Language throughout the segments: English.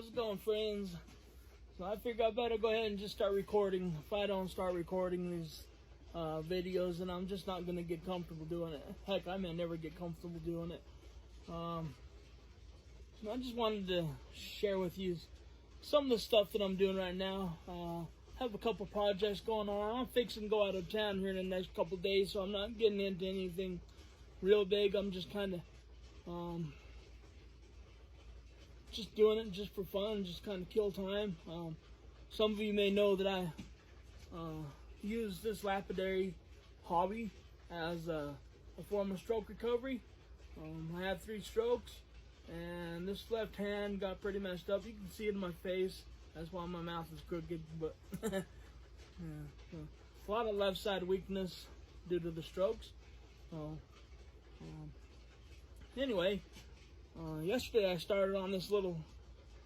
How's it going, friends? So I figured I better go ahead and just start recording. If I don't start recording these videos, then I'm just not going to get comfortable doing it. Heck, I may never get comfortable doing it. I just wanted to share with you some of the stuff that I'm doing right now. Have a couple projects going on. I'm fixing to go out of town here in the next couple days, so I'm not getting into anything real big. I'm just kind of just doing it just for fun, just kind of kill time. Some of you may know that I use this lapidary hobby as a form of stroke recovery. I had 3 strokes, and this left hand got pretty messed up. You can see it in my face. That's why my mouth is crooked. But yeah, so a lot of left side weakness due to the strokes. Anyway, yesterday I started on this little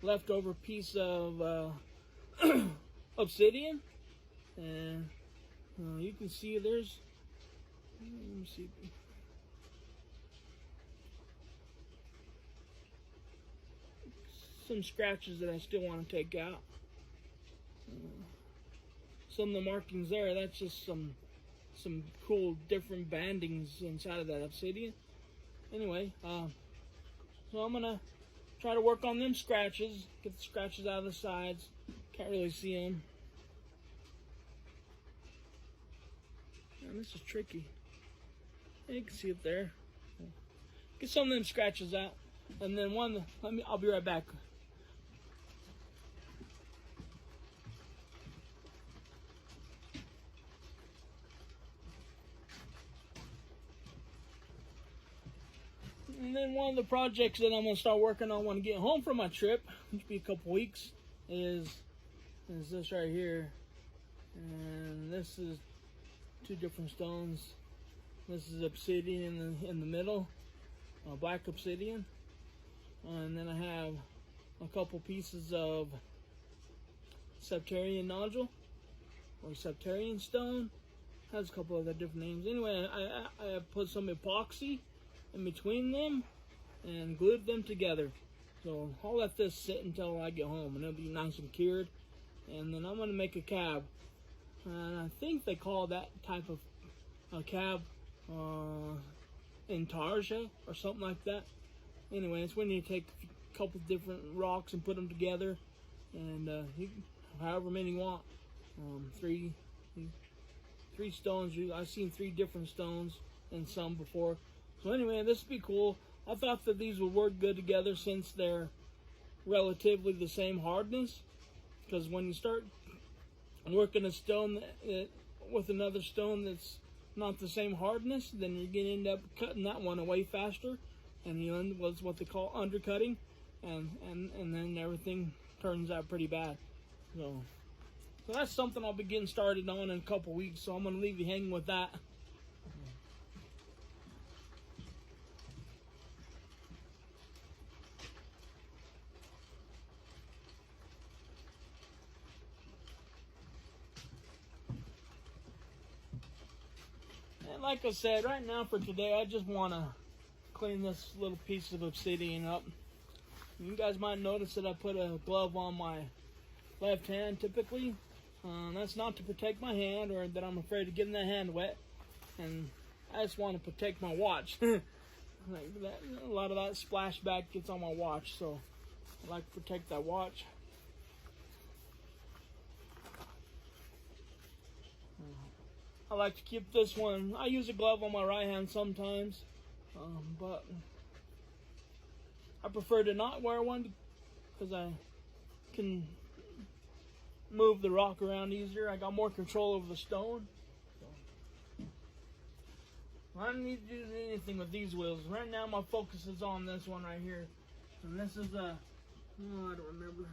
leftover piece of obsidian, and you can see there's, let me see, some scratches that I still want to take out. Some of the markings there, that's just some cool different bandings inside of that obsidian. Anyway, so I'm gonna try to work on them scratches, get the scratches out of the sides. Can't really see them. Man, this is tricky. You can see it there. Get some of them scratches out, and then I'll be right back. And then one of the projects that I'm going to start working on when I get home from my trip, which will be a couple weeks, is this right here. And this is 2 different stones. This is obsidian in the middle, black obsidian. And then I have a couple pieces of septarian nodule, or septarian stone. Has a couple other different names. Anyway, I put some epoxy in between them and glued them together. So I'll let this sit until I get home, and it'll be nice and cured. And then I'm going to make a cab, and I think they call that type of a cab intarsia or something like that. Anyway, it's when you take a couple different rocks and put them together, and you can, however many you want. 3 stones. I've seen 3 different stones in some before. So anyway, this would be cool. I thought that these would work good together since they're relatively the same hardness. Because when you start working a stone with another stone that's not the same hardness, then you're going to end up cutting that one away faster, and you end with what they call undercutting, and then everything turns out pretty bad. So that's something I'll be getting started on in a couple weeks. So I'm going to leave you hanging with that. And like I said, right now for today, I just want to clean this little piece of obsidian up. You guys might notice that I put a glove on my left hand typically. That's not to protect my hand or that I'm afraid of getting that hand wet. And I just want to protect my watch. Like that, a lot of that splashback gets on my watch, so I like to protect that watch. I like to keep this one. I use a glove on my right hand sometimes, but I prefer to not wear one because I can move the rock around easier. I got more control over the stone. So I don't need to do anything with these wheels. Right now my focus is on this one right here. And this is I don't remember.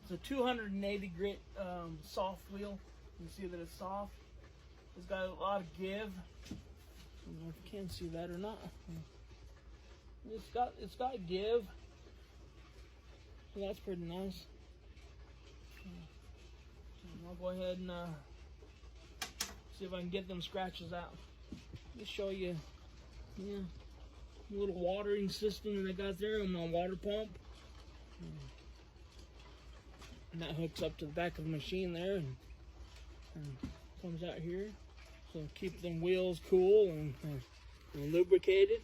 It's a 280 grit soft wheel. You can see that it's soft. It's got a lot of give. I don't know if you can see that or not. It's got give. So that's pretty nice. I'll go ahead and see if I can get them scratches out. Just show you. Yeah. little watering system that I got there on my water pump. And that hooks up to the back of the machine there and comes out here. So keep them wheels cool and lubricated.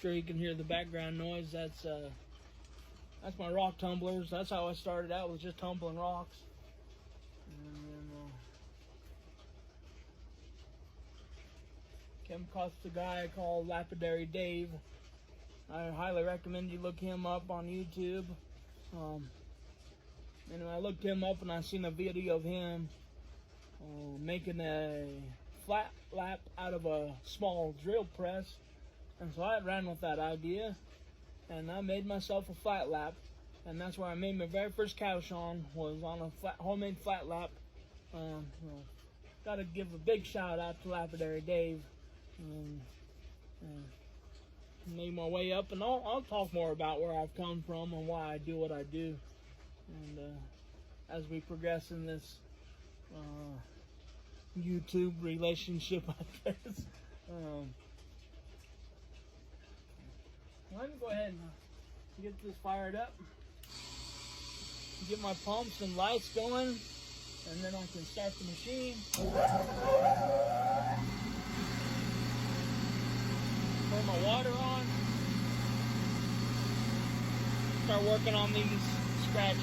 Sure you can hear the background noise. That's my rock tumblers. That's how I started out, was just tumbling rocks. And then came across the guy called Lapidary Dave. I highly recommend you look him up on YouTube. Anyway, I looked him up and I seen a video of him making a flat lap out of a small drill press. And so I ran with that idea, and I made myself a flat lap, and that's where I made my very first couch on, was on a homemade flat lap. Got to give a big shout out to Lapidary Dave. Made my way up, and I'll talk more about where I've come from and why I do what I do. And as we progress in this YouTube relationship, I guess. Let me go ahead and get this fired up, get my pumps and lights going, and then I can start the machine. Pour my water on, start working on these scratches.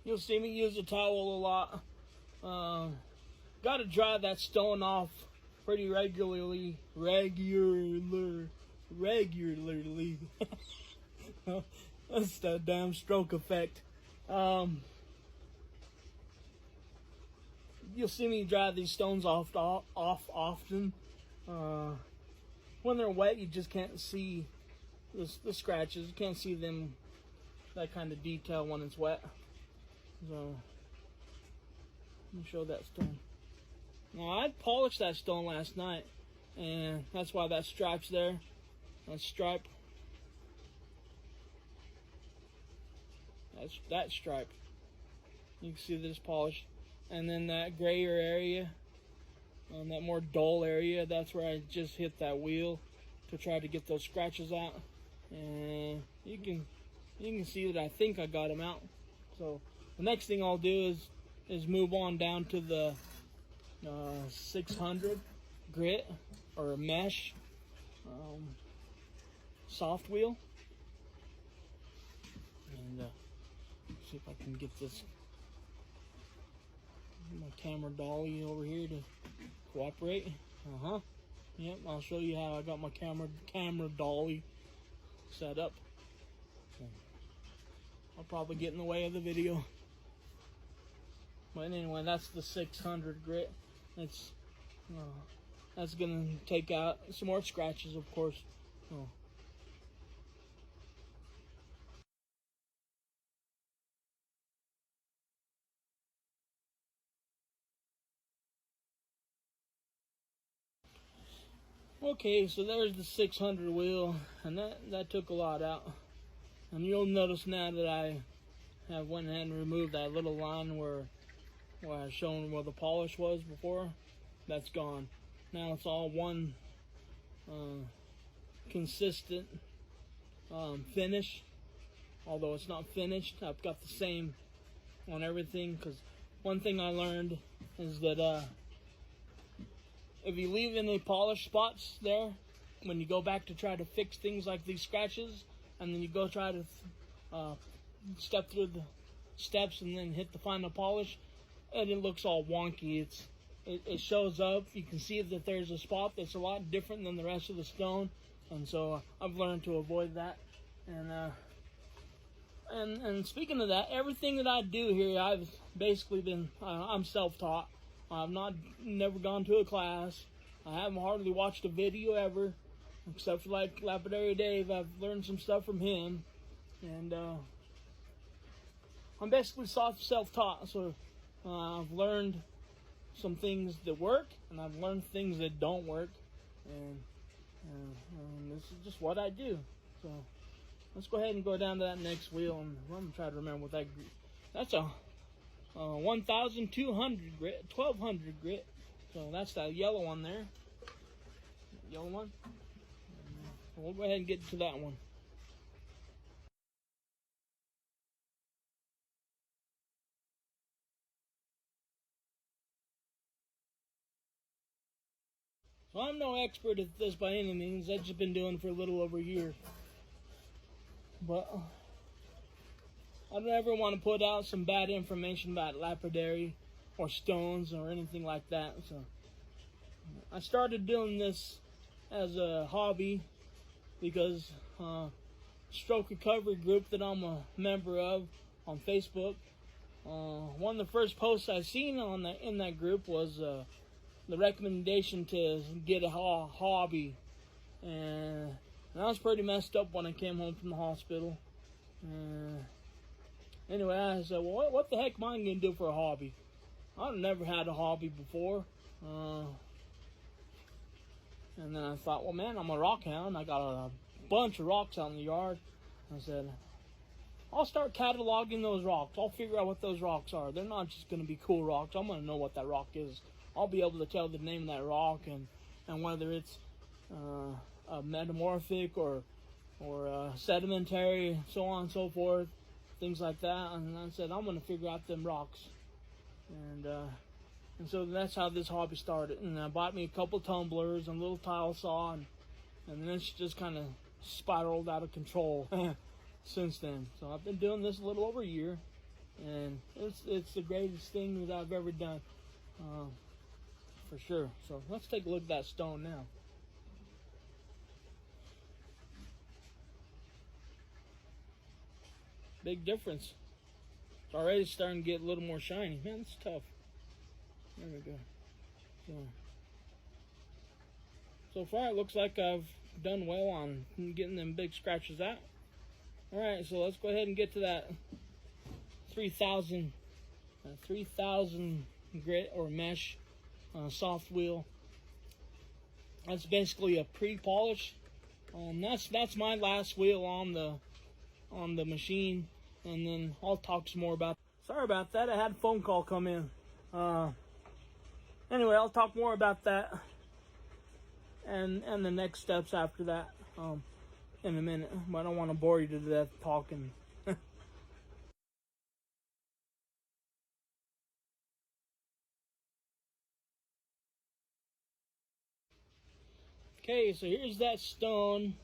You'll see me use a towel a lot. Got to dry that stone off pretty regularly. That's that damn stroke effect. You'll see me dry these stones off often. When they're wet, you just can't see the scratches. You can't see them, that kind of detail when it's wet. So, let me show that stone. Now, I polished that stone last night, and that's why that stripe's there. That stripe. That's that stripe. You can see this polished. And then that grayer area, that more dull area, that's where I just hit that wheel to try to get those scratches out. And you can see that I think I got them out. So the next thing I'll do is move on down to the 600 grit or mesh soft wheel, and see if I can get this my camera dolly over here to cooperate. Yep, I'll show you how I got my camera dolly set up. I'll probably get in the way of the video. But anyway, that's the 600 grit. That's gonna take out some more scratches, of course. Okay, so there's the 600 wheel, and that took a lot out. And you'll notice now that I have went ahead and removed that little line where I was showing where the polish was before. That's gone. Now it's all one consistent finish. Although it's not finished, I've got the same on everything. Because one thing I learned is that if you leave any polish spots there, when you go back to try to fix things like these scratches, and then you go try to step through the steps and then hit the final polish, and it looks all wonky. It shows up. You can see that there's a spot that's a lot different than the rest of the stone, and so I've learned to avoid that. And speaking of that, everything that I do here, I've basically been I'm self-taught. I've never gone to a class. I haven't hardly watched a video ever, except for like Lapidary Dave. I've learned some stuff from him, and I'm basically self-taught. So I've learned some things that work, and I've learned things that don't work, and this is just what I do. So let's go ahead and go down to that next wheel, and I'm gonna try to remember what that's a 1,200 grit, 1,200 grit. So that's that yellow one there, yellow one. We'll go ahead and get to that one. So I'm no expert at this by any means. I've just been doing it for a little over a year. But I don't ever want to put out some bad information about lapidary or stones or anything like that. So I started doing this as a hobby because stroke recovery group that I'm a member of on Facebook. One of the first posts I seen in that group was the recommendation to get a hobby, and I was pretty messed up when I came home from the hospital. Anyway, I said, well, what the heck am I going to do for a hobby? I've never had a hobby before. And then I thought, well, man, I'm a rock hound. I got a bunch of rocks out in the yard. I said, I'll start cataloging those rocks. I'll figure out what those rocks are. They're not just going to be cool rocks. I'm going to know what that rock is. I'll be able to tell the name of that rock and whether it's a metamorphic or sedimentary, so on and so forth, things like that. And I said, I'm going to figure out them rocks. And so that's how this hobby started. And I bought me a couple tumblers and a little tile saw, and then it's just kind of spiraled out of control since then. So I've been doing this a little over a year, and it's the greatest thing that I've ever done, for sure. So let's take a look at that stone now. Big difference. It's already starting to get a little more shiny. Man, it's tough. There we go. So far it looks like I've done well on getting them big scratches out. Alright, so let's go ahead and get to that 3,000 grit or mesh soft wheel. That's basically a pre-polish. That's my last wheel on the machine, and then I'll talk some more about. Sorry about that. I had a phone call come in. Anyway, I'll talk more about that and the next steps after that in a minute. But I don't want to bore you to death talking. Okay, so here's that stone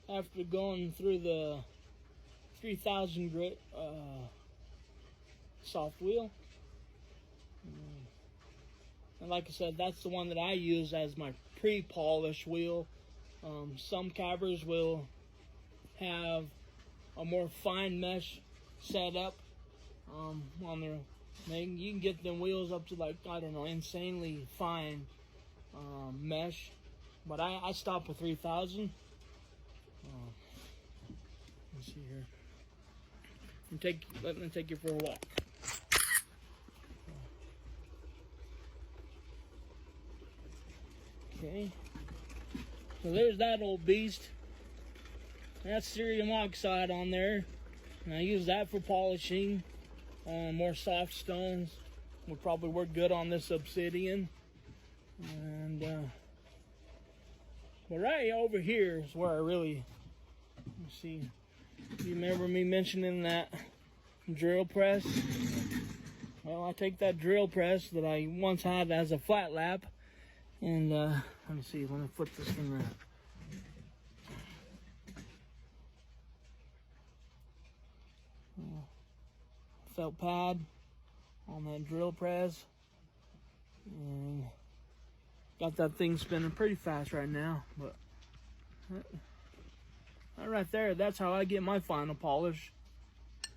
after going through the 3,000 grit soft wheel. And like I said, that's the one that I use as my pre-polish wheel. Some cabbers will have a more fine mesh setup on their. You can get them wheels up to, like, I don't know, insanely fine mesh. But I stopped with 3,000. Let's see here. Let me take you for a walk. Okay. So there's that old beast. That's cerium oxide on there. And I use that for polishing. More soft stones would probably work good on this obsidian. And but right over here is where I really, let's see, you remember me mentioning that drill press? Well, I take that drill press that I once had as a flat lap, and let me see, let me flip this thing around. Felt pad on that drill press, and got that thing spinning pretty fast right now. But right there, that's how I get my final polish.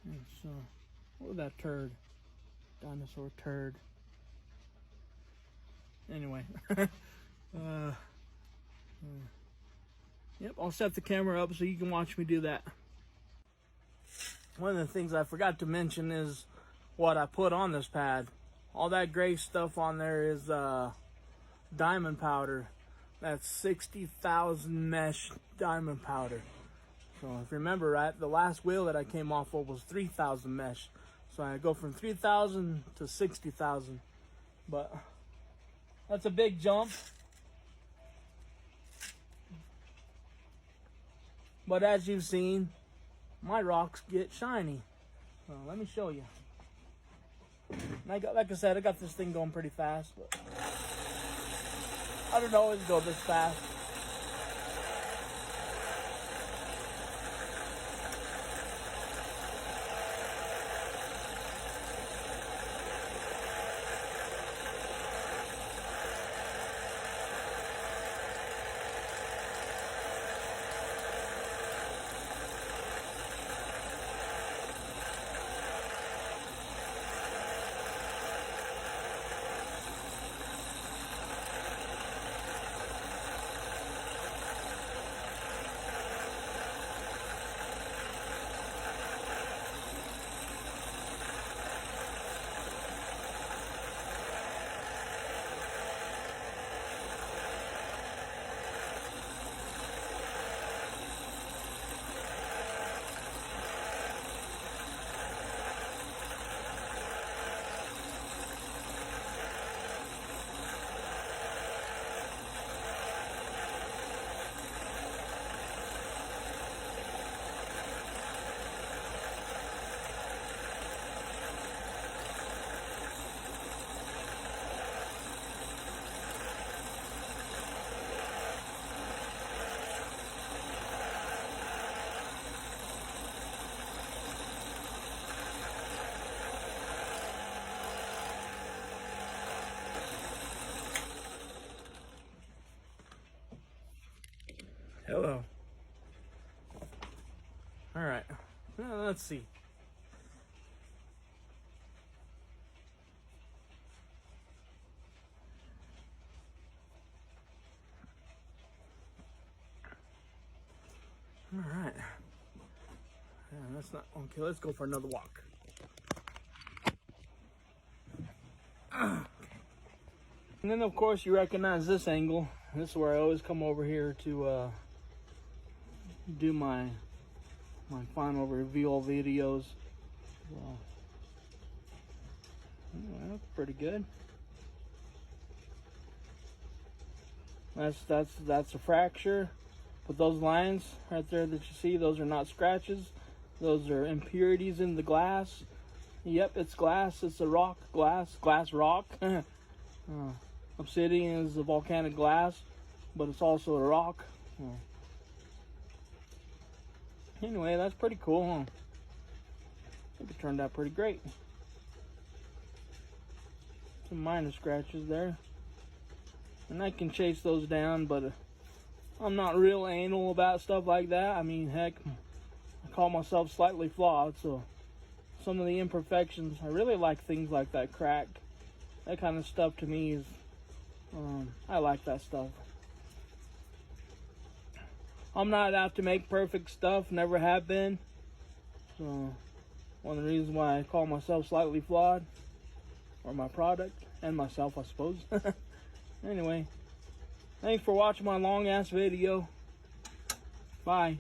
And so, look at that turd, dinosaur turd. Anyway, Yep, I'll set the camera up so you can watch me do that. One of the things I forgot to mention is what I put on this pad. All that gray stuff on there is diamond powder. That's 60,000 mesh diamond powder. So if you remember right, the last wheel that I came off of was 3,000 mesh. So I go from 3,000 to 60,000. But that's a big jump. But as you've seen, my rocks get shiny. So let me show you. And like I said, I got this thing going pretty fast, but I don't always go this fast. Hello. All right. Let's see. All right. Yeah, that's not okay. Let's go for another walk. And then, of course, you recognize this angle. This is where I always come over here to do my final reveal videos. So, that's pretty good. That's a fracture. But those lines right there that you see, those are not scratches. Those are impurities in the glass. Yep, it's glass. It's a rock glass rock. Obsidian is a volcanic glass, but it's also a rock. Anyway, that's pretty cool, huh? I think it turned out pretty great. Some minor scratches there. And I can chase those down, but I'm not real anal about stuff like that. I mean, heck, I call myself slightly flawed, so some of the imperfections, I really like things like that crack. That kind of stuff to me is, I like that stuff. I'm not out to make perfect stuff, never have been. So, one of the reasons why I call myself slightly flawed, or my product, and myself, I suppose. Anyway, thanks for watching my long ass video. Bye.